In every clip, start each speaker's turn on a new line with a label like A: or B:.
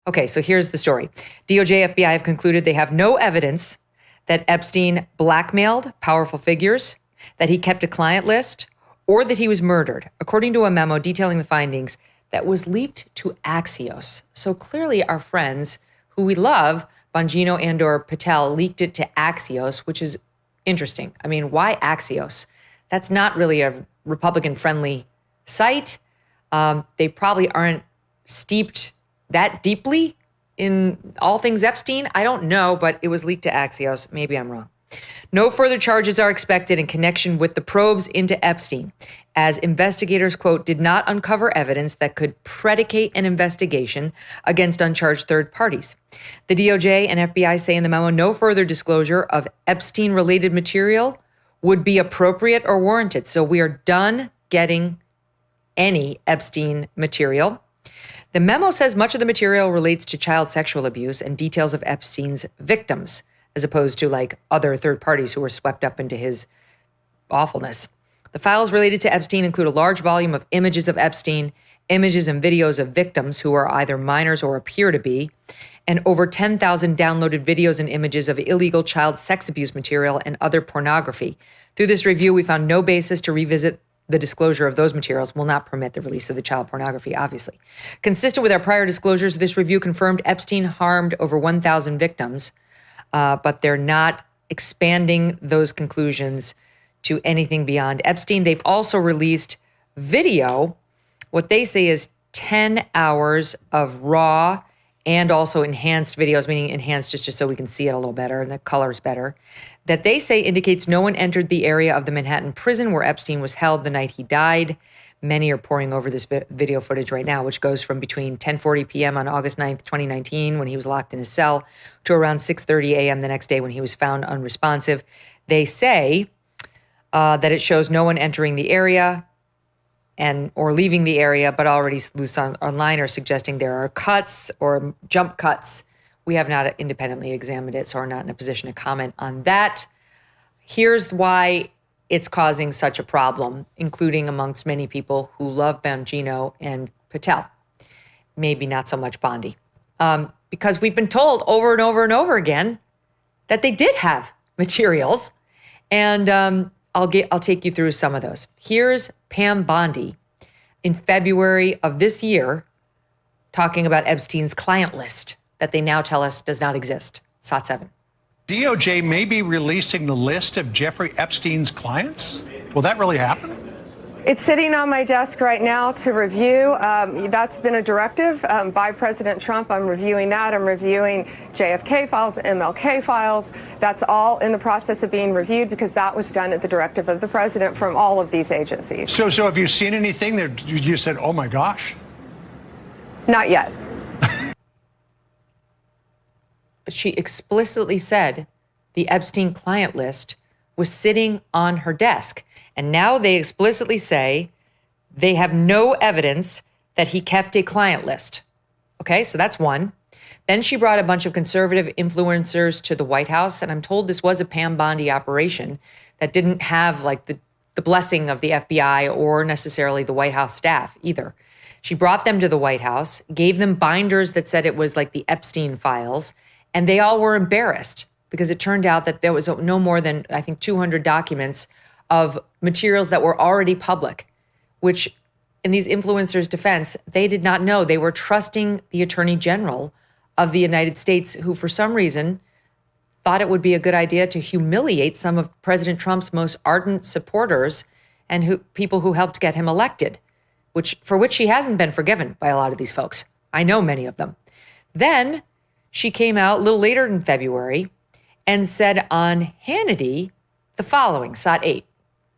A: Okay, so here's the story. DOJ, FBI have concluded they have no evidence that Epstein blackmailed powerful figures, that he kept a client list, or that he was murdered, according to a memo detailing the findings that was leaked to Axios. So clearly our friends who we love, Bongino and/or Patel, leaked it to Axios, which is interesting. I mean, why Axios? That's not really a Republican-friendly site. They probably aren't steeped that deeply in all things Epstein. I don't know, but it was leaked to Axios. Maybe I'm wrong. No further charges are expected in connection with the probes into Epstein, as investigators, quote, did not uncover evidence that could predicate an investigation against uncharged third parties. The DOJ and FBI say in the memo no further disclosure of Epstein-related material would be appropriate or warranted. So we are done getting any Epstein material. The memo says much of the material relates to child sexual abuse and details of Epstein's victims, as opposed to like other third parties who were swept up into his awfulness. The files related to Epstein include a large volume of images of Epstein, images and videos of victims who are either minors or appear to be, and over 10,000 downloaded videos and images of illegal child sex abuse material and other pornography. Through this review, we found no basis to revisit the disclosure of those materials will not permit the release of the child pornography, obviously. Consistent with our prior disclosures, this review confirmed Epstein harmed over 1,000 victims, but they're not expanding those conclusions to anything beyond Epstein. They've also released video, what they say is 10 hours of raw and also enhanced videos, meaning enhanced just so we can see it a little better and the color's better, that they say indicates no one entered the area of the Manhattan prison where Epstein was held the night he died. Many are poring over this video footage right now, which goes from between 10:40 p.m. on August 9th, 2019, when he was locked in his cell, to around 6:30 a.m. the next day when he was found unresponsive. They say that it shows no one entering the area or leaving the area, but already loose online are suggesting there are cuts or jump cuts. We have not independently examined it, so we're not in a position to comment on that. Here's why it's causing such a problem, including amongst many people who love Bongino and Patel. Maybe not so much Bondi. Because we've been told over and over and over again that they did have materials. And I'll take you through some of those. Here's Pam Bondi in February of this year talking about Epstein's client list that they now tell us does not exist. SOT 7.
B: DOJ may be releasing the list of Jeffrey Epstein's clients? Will that really happen?
C: It's sitting on my desk right now to review. That's been a directive by President Trump. I'm reviewing that. I'm reviewing JFK files, MLK files. That's all in the process of being reviewed because that was done at the directive of the president from all of these agencies.
B: So have you seen anything that you said, oh my gosh?
C: Not yet.
A: She explicitly said the Epstein client list was sitting on her desk. And now they explicitly say they have no evidence that he kept a client list. Okay, so that's one. Then she brought a bunch of conservative influencers to the White House. And I'm told this was a Pam Bondi operation that didn't have like the blessing of the FBI or necessarily the White House staff either. She brought them to the White House, gave them binders that said it was like the Epstein files. And they all were embarrassed because it turned out that there was no more than, I think, 200 documents of materials that were already public, which in these influencers' defense, they did not know. They were trusting the Attorney General of the United States, who for some reason thought it would be a good idea to humiliate some of President Trump's most ardent supporters and people who helped get him elected, for which he hasn't been forgiven by a lot of these folks. I know many of them. Then she came out a little later in February and said on Hannity the following, SOT 8.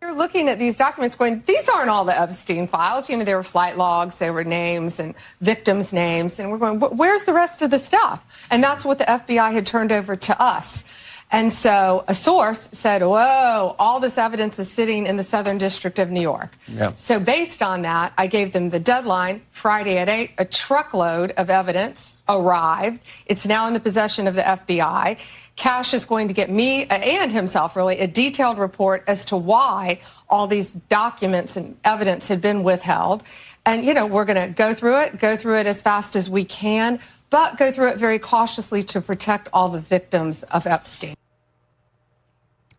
D: You're looking at these documents going, these aren't all the Epstein files. You know, there were flight logs, there were names and victims' names. And we're going, where's the rest of the stuff? And that's what the FBI had turned over to us. And so a source said, whoa, all this evidence is sitting in the Southern District of New York. Yeah. So based on that, I gave them the deadline, Friday at 8, a truckload of evidence arrived. It's now in the possession of the FBI. Cash is going to get me and himself, really, a detailed report as to why all these documents and evidence had been withheld. And, you know, we're going to go through it as fast as we can. but go through it very cautiously to protect all the victims of Epstein.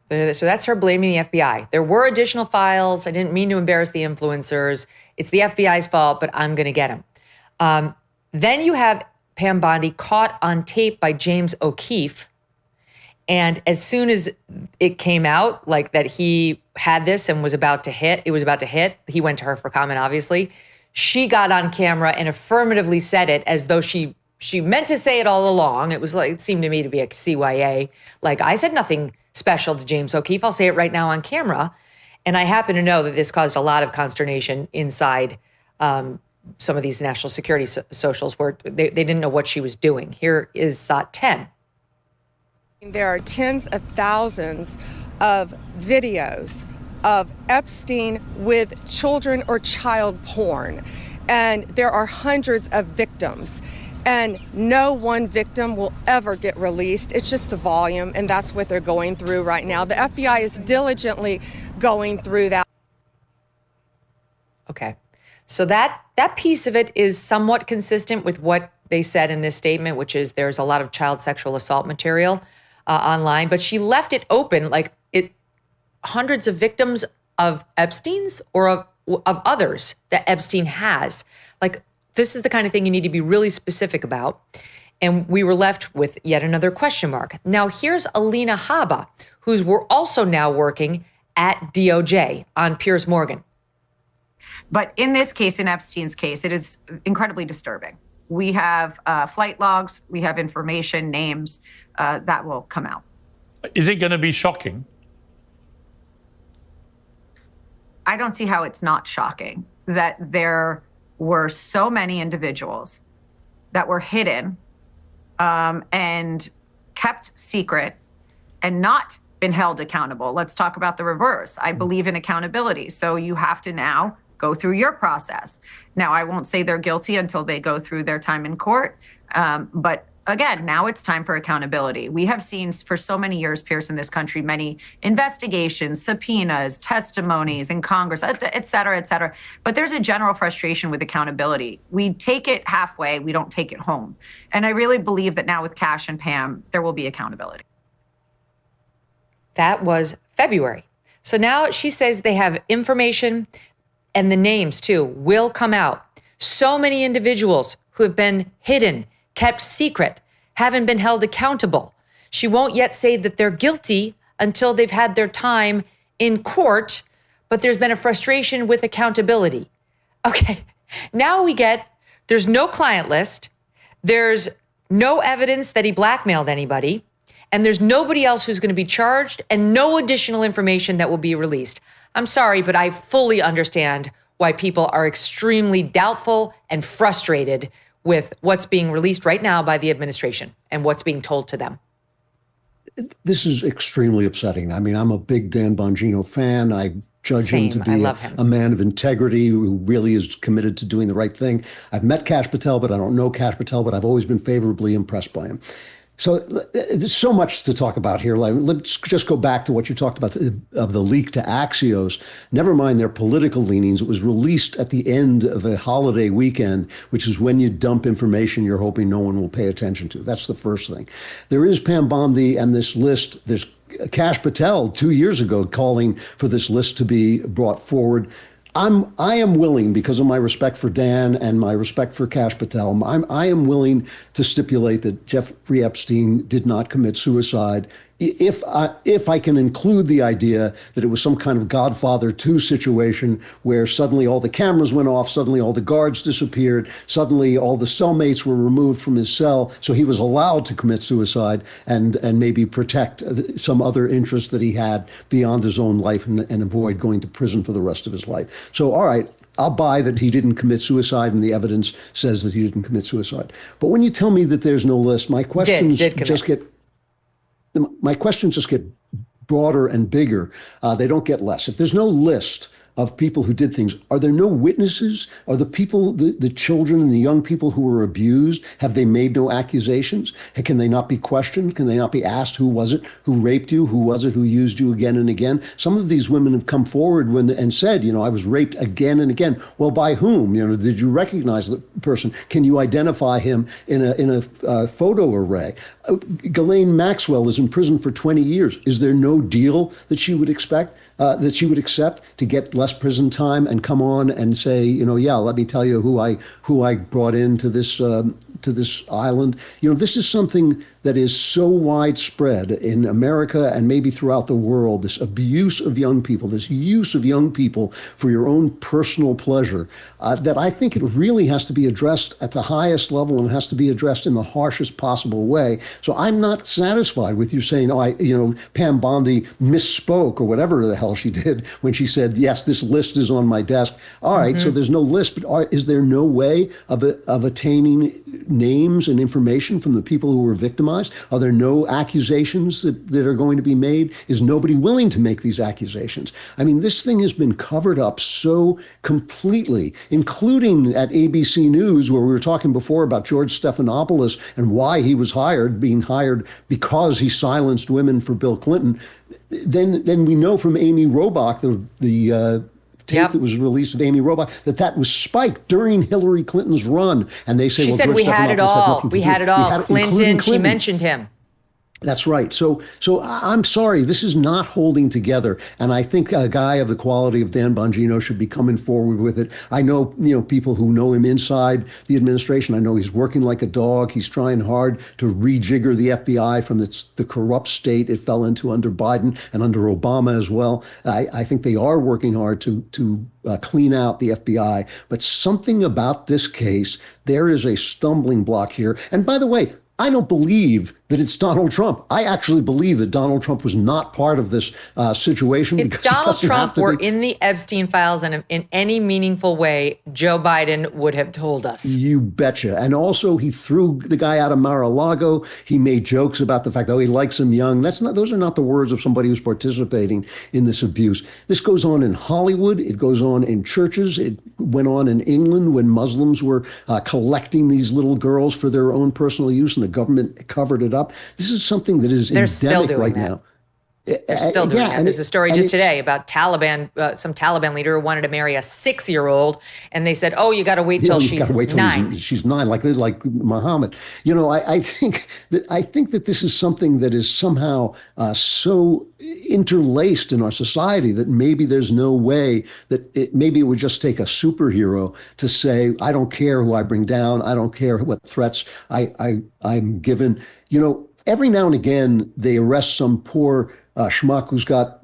A: So that's her blaming the FBI. There were additional files. I didn't mean to embarrass the influencers. It's the FBI's fault, but I'm going to get them. Then you have Pam Bondi caught on tape by James O'Keefe. And as soon as it came out, like that he had this and was about to hit, he went to her for comment, obviously. She got on camera and affirmatively said it as though she meant to say it all along. It was like, it seemed to me to be a CYA. Like, I said nothing special to James O'Keefe. I'll say it right now on camera. And I happen to know that this caused a lot of consternation inside some of these national security socials where they didn't know what she was doing. Here is SOT 10.
C: There are tens of thousands of videos of Epstein with children or child porn. And there are hundreds of victims. And no one victim will ever get released. It's just the volume, and that's what they're going through right now. The FBI is diligently going through that.
A: Okay. So that piece of it is somewhat consistent with what they said in this statement, which is there's a lot of child sexual assault material online, but she left it open, like hundreds of victims of Epstein's or of others that Epstein has. Like, this is the kind of thing you need to be really specific about. And we were left with yet another question mark. Now, here's Alina Habba, who's also now working at DOJ on Piers Morgan.
E: But in this case, in Epstein's case, it is incredibly disturbing. We have flight logs, we have information, names that will come out.
F: Is it going to be shocking?
E: I don't see how it's not shocking that there were so many individuals that were hidden and kept secret and not been held accountable. Let's talk about the reverse. I believe in accountability. So you have to now go through your process. Now, I won't say they're guilty until they go through their time in court. But again, now it's time for accountability. We have seen for so many years, Pierce, in this country, many investigations, subpoenas, testimonies in Congress, et cetera, et cetera. But there's a general frustration with accountability. We take it halfway, we don't take it home. And I really believe that now with Cash and Pam, there will be accountability.
A: That was February. So now she says they have information and the names too will come out. So many individuals who have been hidden, kept secret, haven't been held accountable. She won't yet say that they're guilty until they've had their time in court, but there's been a frustration with accountability. Okay, now there's no client list, there's no evidence that he blackmailed anybody, and there's nobody else who's going to be charged and no additional information that will be released. I'm sorry, but I fully understand why people are extremely doubtful and frustrated with what's being released right now by the administration and what's being told to them.
G: This is extremely upsetting. I mean, I'm a big Dan Bongino fan. I judge him to be a man of integrity who really is committed to doing the right thing. I've met Kash Patel, but I don't know Kash Patel, but I've always been favorably impressed by him. So there's so much to talk about here. Let's just go back to what you talked about of the leak to Axios. Never mind their political leanings. It was released at the end of a holiday weekend, which is when you dump information you're hoping no one will pay attention to. That's the first thing. There is Pam Bondi and this list. There's Kash Patel 2 years ago calling for this list to be brought forward. I am willing, because of my respect for Dan and my respect for Kash Patel, I am willing to stipulate that Jeffrey Epstein did not commit suicide if I can include the idea that it was some kind of Godfather 2 situation where suddenly all the cameras went off, suddenly all the guards disappeared, suddenly all the cellmates were removed from his cell, so he was allowed to commit suicide and maybe protect some other interest that he had beyond his own life and avoid going to prison for the rest of his life. So, all right, I'll buy that he didn't commit suicide and the evidence says that he didn't commit suicide. But when you tell me that there's no list, my questions just get broader and bigger. They don't get less. If there's no list of people who did things. Are there no witnesses? Are the people, the children and the young people who were abused, have they made no accusations? Can they not be questioned? Can they not be asked, who was it who raped you? Who was it who used you again and again? Some of these women have come forward and said, I was raped again and again. Well, by whom? Did you recognize the person? Can you identify him in a photo array? Ghislaine Maxwell is in prison for 20 years. Is there no deal that she would expect, that she would accept to get less prison time and come on and say, yeah, let me tell you who I brought into this island? This is something that is so widespread in America and maybe throughout the world, this abuse of young people, this use of young people for your own personal pleasure, that I think it really has to be addressed at the highest level and has to be addressed in the harshest possible way. So I'm not satisfied with you saying, Pam Bondi misspoke or whatever the hell she did when she said, yes, this list is on my desk. All right, so there's no list, but is there no way of attaining names and information from the people who were victimized? Are there no accusations that are going to be made? Is nobody willing to make these accusations? I mean, this thing has been covered up so completely, including at ABC News, where we were talking before about George Stephanopoulos and why he was being hired because he silenced women for Bill Clinton. Then we know from Amy Robach, the tape that was released of Amy Robach, that was spiked during Hillary Clinton's run. And they say,
A: she said we had it all. We had it all. Clinton, she mentioned him.
G: That's right. So I'm sorry, this is not holding together. And I think a guy of the quality of Dan Bongino should be coming forward with it. I know, people who know him inside the administration. I know he's working like a dog. He's trying hard to rejigger the FBI from the corrupt state it fell into under Biden and under Obama as well. I think they are working hard to clean out the FBI. But something about this case, there is a stumbling block here. And by the way, I don't believe that it's Donald Trump. I actually believe that Donald Trump was not part of this situation.
A: If Donald Trump were in the Epstein files and in any meaningful way, Joe Biden would have told us.
G: You betcha. And also, he threw the guy out of Mar-a-Lago. He made jokes about the fact that he likes him young. Those are not the words of somebody who's participating in this abuse. This goes on in Hollywood. It goes on in churches. It went on in England when Muslims were collecting these little girls for their own personal use, and the government covered it up. This is something that is endemic right now.
A: They're still doing that. There's a story just today about some Taliban leader who wanted to marry a 6-year-old, and they said, "Oh, you got to wait till she's 9."
G: She's 9, like Muhammad. I think that this is something that is somehow so interlaced in our society that maybe there's no way that maybe it would just take a superhero to say, "I don't care who I bring down. I don't care what threats I'm given." Every now and again, they arrest some poor schmuck who's got,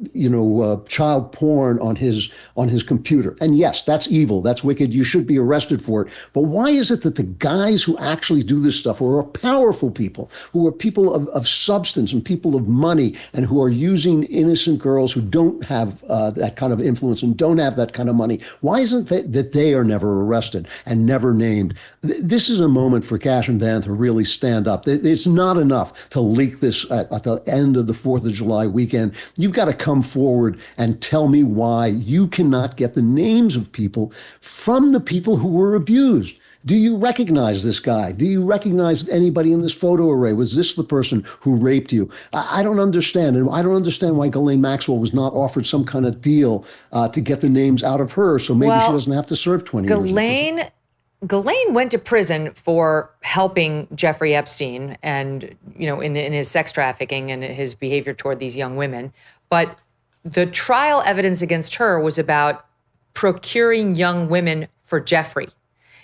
G: child porn on his computer. And yes, that's evil. That's wicked. You should be arrested for it. But why is it that the guys who actually do this stuff, who are powerful people, who are people of substance and people of money, and who are using innocent girls who don't have that kind of influence and don't have that kind of money, why isn't it that they are never arrested and never named? This is a moment for Cash and Dan to really stand up. It's not enough to leak this at the end of the 4th of July weekend. You've got to come forward and tell me why you cannot get the names of people from the people who were abused. Do you recognize this guy? Do you recognize anybody in this photo array? Was this the person who raped you? I don't understand. And I don't understand why Ghislaine Maxwell was not offered some kind of deal to get the names out of her, so maybe she doesn't have to serve 20 years.
A: Ghislaine went to prison for helping Jeffrey Epstein and, in his sex trafficking and his behavior toward these young women. But the trial evidence against her was about procuring young women for Jeffrey.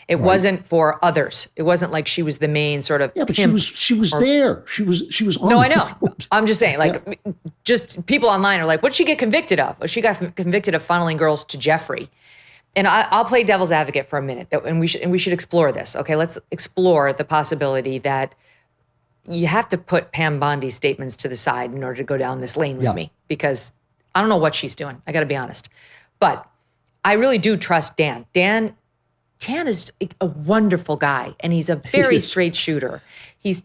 A: It wasn't for others. It wasn't like she was the main sort of.
G: Yeah, but she was there. She was on.
A: No, I know. I'm just saying, just people online are like, what'd she get convicted of? Well, she got convicted of funneling girls to Jeffrey. And I'll play devil's advocate for a minute, and we should explore this. Okay, let's explore the possibility that you have to put Pam Bondi's statements to the side in order to go down this lane with me, because I don't know what she's doing. I got to be honest, but I really do trust Dan. Dan is a wonderful guy, and he's a very straight shooter. He's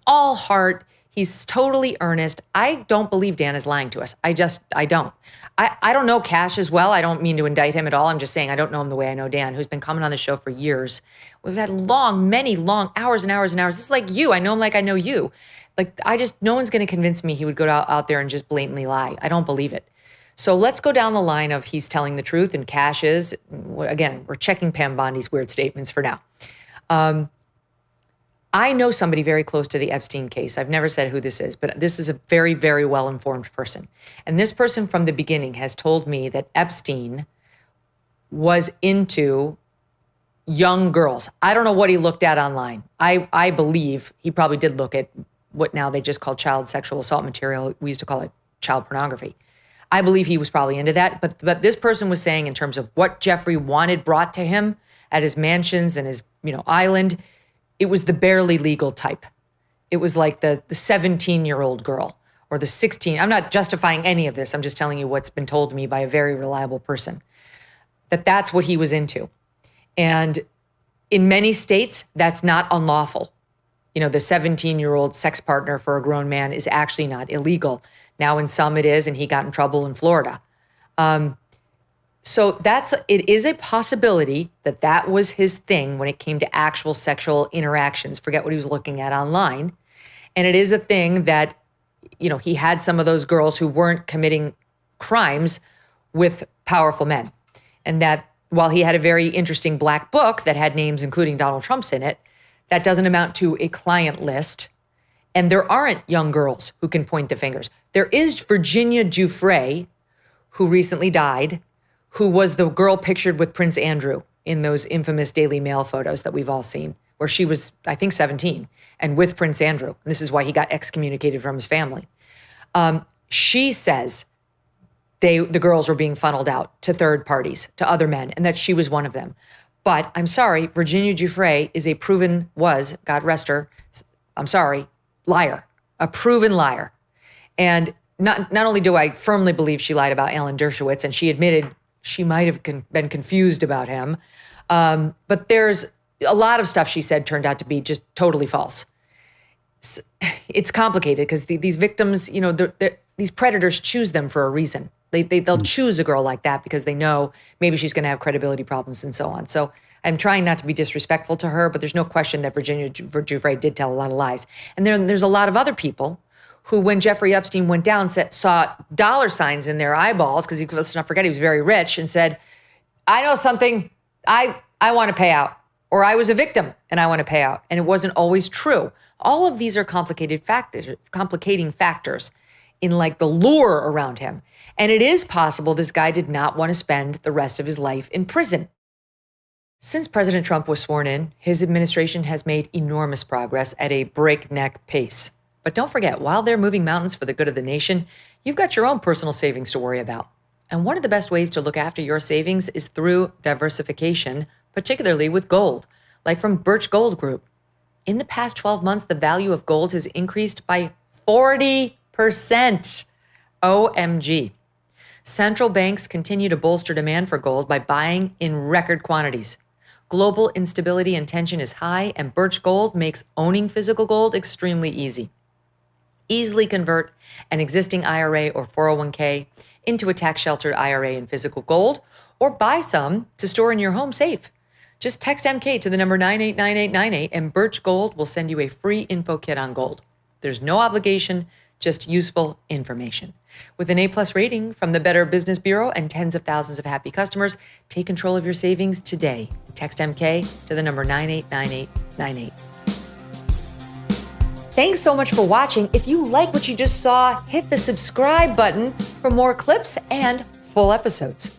A: all heart. He's totally earnest. I don't believe Dan is lying to us. I don't. I don't know Cash as well. I don't mean to indict him at all. I'm just saying I don't know him the way I know Dan, who's been coming on the show for years. We've had many long hours and hours and hours. This is like you. I know him like I know you. Like, no one's going to convince me he would go out there and just blatantly lie. I don't believe it. So let's go down the line of he's telling the truth and Cash is. Again, we're checking Pam Bondi's weird statements for now. I know somebody very close to the Epstein case. I've never said who this is, but this is a very, very well-informed person. And this person from the beginning has told me that Epstein was into young girls. I don't know what he looked at online. I believe he probably did look at what now they just call child sexual assault material. We used to call it child pornography. I believe he was probably into that. But this person was saying in terms of what Jeffrey wanted brought to him at his mansions and his island, it was the barely legal type. It was like the 17-year-old girl or the 16. I'm not justifying any of this. I'm just telling you what's been told to me by a very reliable person, that's what he was into. And in many states, that's not unlawful. The 17-year-old sex partner for a grown man is actually not illegal. Now in some it is, and he got in trouble in Florida. So it is a possibility that was his thing when it came to actual sexual interactions. Forget what he was looking at online. And it is a thing that, he had some of those girls who weren't committing crimes with powerful men. And that while he had a very interesting black book that had names including Donald Trump's in it, that doesn't amount to a client list. And there aren't young girls who can point the fingers. There is Virginia Giuffre, who recently died, who was the girl pictured with Prince Andrew in those infamous Daily Mail photos that we've all seen, where she was, I think, 17 and with Prince Andrew. This is why he got excommunicated from his family. She says the girls were being funneled out to third parties, to other men, and that she was one of them. But I'm sorry, Virginia Giuffre is God rest her, I'm sorry, liar, a proven liar. And not only do I firmly believe she lied about Alan Dershowitz, and she admitted she might have been confused about him. But there's a lot of stuff she said turned out to be just totally false. It's complicated because these victims, these predators choose them for a reason. They'll choose a girl like that because they know maybe she's going to have credibility problems and so on. So I'm trying not to be disrespectful to her, but there's no question that Virginia Giuffre did tell a lot of lies. And there's a lot of other people who, when Jeffrey Epstein went down, saw dollar signs in their eyeballs, because let's not forget he was very rich, and said, I know something, I want to pay out, or I was a victim and I want to pay out. And it wasn't always true. All of these are complicating factors in like the lure around him. And it is possible this guy did not want to spend the rest of his life in prison. Since President Trump was sworn in, his administration has made enormous progress at a breakneck pace. But don't forget, while they're moving mountains for the good of the nation, you've got your own personal savings to worry about. And one of the best ways to look after your savings is through diversification, particularly with gold, like from Birch Gold Group. In the past 12 months, the value of gold has increased by 40%. OMG. Central banks continue to bolster demand for gold by buying in record quantities. Global instability and tension is high, and Birch Gold makes owning physical gold extremely easy. Easily convert an existing IRA or 401k into a tax-sheltered IRA in physical gold, or buy some to store in your home safe. Just text MK to the number 989898 and Birch Gold will send you a free info kit on gold. There's no obligation, just useful information. With an A+ rating from the Better Business Bureau and tens of thousands of happy customers, take control of your savings today. Text MK to the number 989898. Thanks so much for watching. If you like what you just saw, hit the subscribe button for more clips and full episodes.